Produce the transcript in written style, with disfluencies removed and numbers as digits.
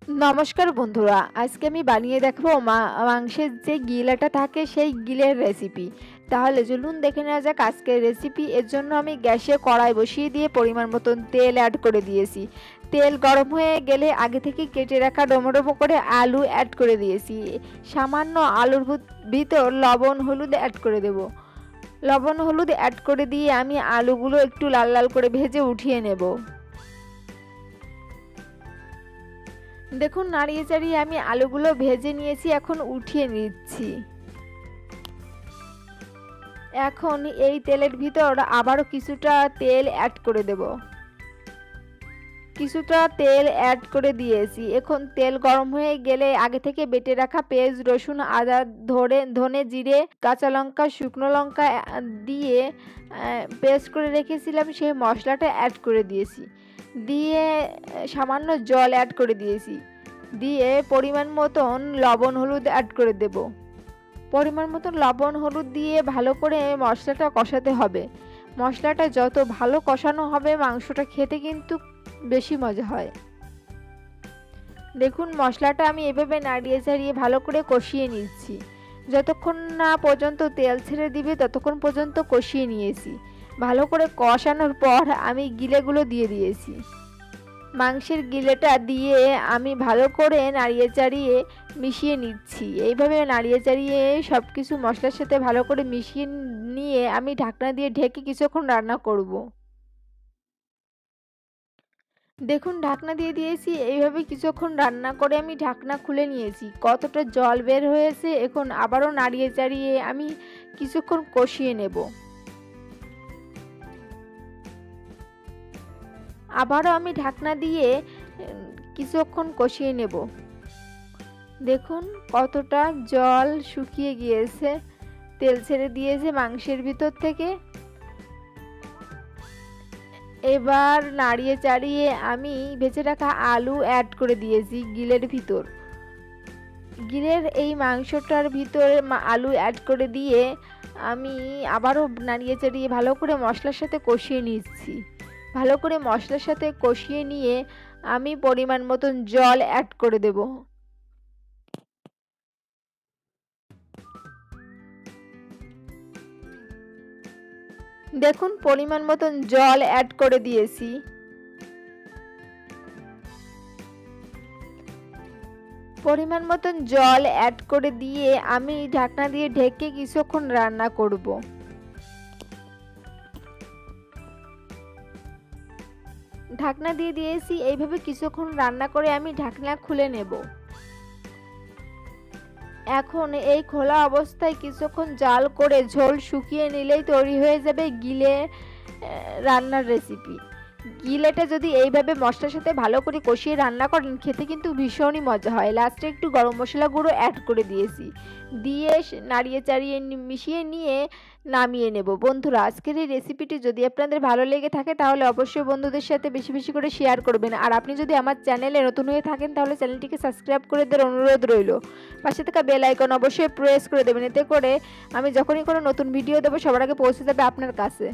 নমস্কার বন্ধুরা, আজকে আমি বানিয়ে দেখাবো মাংসের যে গিলাটা থাকে সেই গিলের রেসিপি। তাহলে চলুন দেখে নেওয়া যাক আজকের রেসিপি। এর জন্য আমি গ্যাসে কড়াই বসিয়ে দিয়ে পরিমাণ মতন তেল অ্যাড করে দিয়েছি। তেল গরম হয়ে গেলে আগে থেকে কেটে রাখা ডোমো করে আলু অ্যাড করে দিয়েছি। সামান্য আলুর ভিতর লবণ হলুদ অ্যাড করে দেব। লবণ হলুদ অ্যাড করে দিয়ে আমি আলুগুলো একটু লাল লাল করে ভেজে উঠিয়ে নেব। দেখুন নাড়িয়ে চাড়িয়ে আমি আলুগুলো ভেজে নিয়েছি, এখন উঠিয়ে নিচ্ছি। এখন এই তেলের ভিতর আবারও কিছুটা তেল অ্যাড করে দেব। কিছুটা তেল অ্যাড করে দিয়েছি। এখন তেল গরম হয়ে গেলে আগে থেকে বেটে রাখা পেঁয়াজ রসুন আদা ধনে জিরে কাঁচা লঙ্কা শুকনো লঙ্কা দিয়ে পেস্ট করে রেখেছিলাম সেই মশলাটা অ্যাড করে দিয়েছি। দিয়ে সামান্য জল অ্যাড করে দিয়েছি। দিয়ে পরিমাণ মতন লবণ হলুদ অ্যাড করে দেব। পরিমাণ মতন লবণ হলুদ দিয়ে ভালো করে মশলাটা কষাতে হবে। মশলাটা যত ভালো কষানো হবে মাংসটা খেতে কিন্তু বেশি মজা হয়। দেখুন মশলাটা আমি এভাবে নাড়িয়ে চাড়িয়ে ভালো করে কষিয়ে নিচ্ছি। যতক্ষণ না পর্যন্ত তেল ছেড়ে দিবে ততক্ষণ পর্যন্ত কষিয়ে নিয়েছি। ভালো করে কষানোর পর আমি গিলেগুলো দিয়ে দিয়েছি। মাংসের গিলেটা দিয়ে আমি ভালো করে নাড়িয়ে চাড়িয়ে মিশিয়ে নিচ্ছি। এইভাবে নাড়িয়ে চাড়িয়ে সব কিছু মশলার সাথে ভালো করে মিশিয়ে নিয়ে আমি ঢাকনা দিয়ে ঢেকে কিছুক্ষণ রান্না করব। দেখুন ঢাকনা দিয়ে দিয়েছি। এইভাবে কিছুক্ষণ রান্না করে আমি ঢাকনা খুলে নিয়েছি। কতটা জল বের হয়েছে। এখন আবারও নাড়িয়ে চাড়িয়ে আমি কিছুক্ষণ কষিয়ে নেব। আবারও আমি ঢাকনা দিয়ে কিছুক্ষণ কষিয়ে নেব। দেখুন কতটা জল শুকিয়ে গিয়েছে, তেল ছেড়ে দিয়েছে মাংসের ভিতর থেকে। এবার নাড়িয়ে চাড়িয়ে আমি ভেজে রাখা আলু অ্যাড করে দিয়েছি গিলের ভিতর। গিলের এই মাংসটার ভিতরে আলু অ্যাড করে দিয়ে আমি আবারও নাড়িয়ে চাড়িয়ে ভালো করে মশলার সাথে কষিয়ে নিচ্ছি। ভালো করে মশলার সাথে কষিয়ে নিয়ে আমি পরিমাণ মতন জল অ্যাড করে দেব। দেখুন পরিমাণ মতন জল অ্যাড করে দিয়েছি। পরিমাণ মতন জল অ্যাড করে দিয়ে আমি ঢাকনা দিয়ে ঢেকে কিছুক্ষণ রান্না করব। ঢাকনা দিয়ে দিয়েছি। এইভাবে কিছুক্ষণ রান্না করে আমি ঢাকনা খুলে নেব। এখন এই খোলা অবস্থায় কিছুক্ষণ জাল করে ঝোল শুকিয়ে নিলেই তৈরি হয়ে যাবে গিলে রান্নার রেসিপি। গিলেটা যদি এইভাবে মশলার সাথে ভালো করে কষিয়ে রান্না করেন খেতে কিন্তু ভীষণই মজা হয়। লাস্টে একটু গরম মশলা গুঁড়ো অ্যাড করে দিয়েছি। দিয়ে নাড়িয়ে চাড়িয়ে মিশিয়ে নিয়ে নামিয়ে নেব। বন্ধুরা আজকের এই রেসিপিটি যদি আপনাদের ভালো লেগে থাকে তাহলে অবশ্যই বন্ধুদের সাথে বেশি বেশি করে শেয়ার করবেন। আর আপনি যদি আমার চ্যানেলে নতুন হয়ে থাকেন তাহলে চ্যানেলটিকে সাবস্ক্রাইব করে দেওয়ার অনুরোধ রইল। পাশে থাকা বেল আইকন অবশ্যই প্রেস করে দেবেন, এতে করে আমি যখনই কোনো নতুন ভিডিও দেবো সবার আগে পৌঁছে যাবে আপনার কাছে।